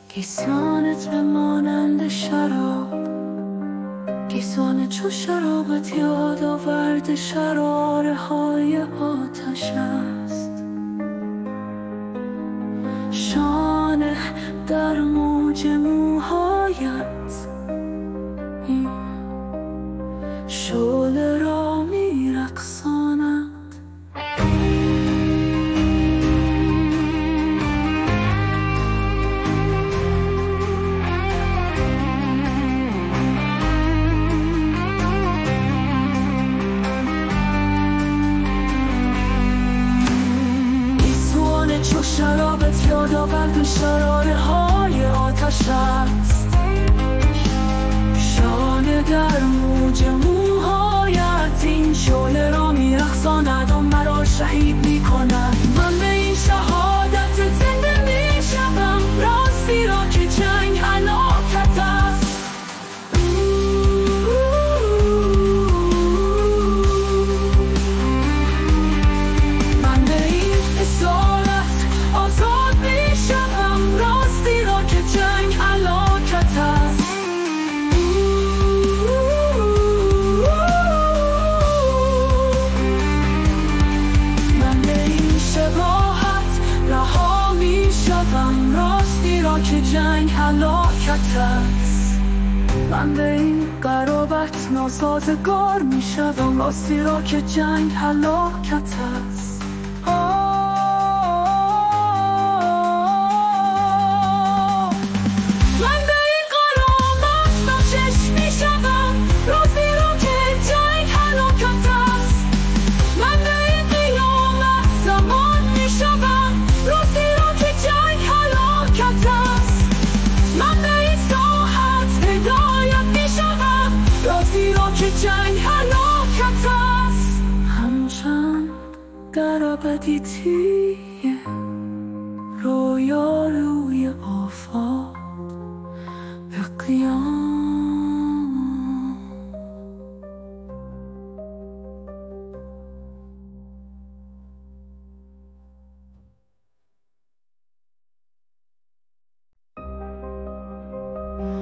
کیسانت به مانند شراب، کیسان چو شرابت یاد آورد شراره های آتش است. شانه در موج موهایت این شعله را می‌رقصاند. چو شرابت یاد آورد شراره های آتش است. شانه در موج موهایت این شعله را می‌رقصاند و مرا شهید می‌کند. من به این شهادت زنده می‌شوم، راستی را که جنگ هلاکت است. من به این اسارت آزاد می‌شوم، راستی را که جنگ هلاکت است. من به این شباهت رها می‌شوم، راستی را که جنگ هلاکت است. من به این قرابت ناسازگار می‌شوم، راستی را که جنگ هلاکت است. من به این قرابت ناچش می‌شوم، راستی را که جنگ هلاکت است. من به این قیامت زمان می‌شوم، راستی را که جنگ هلاکت است. من به این ساحت هدایت می‌شوم، راستی را که جنگ هلاکت است. همچنان در ابدیتی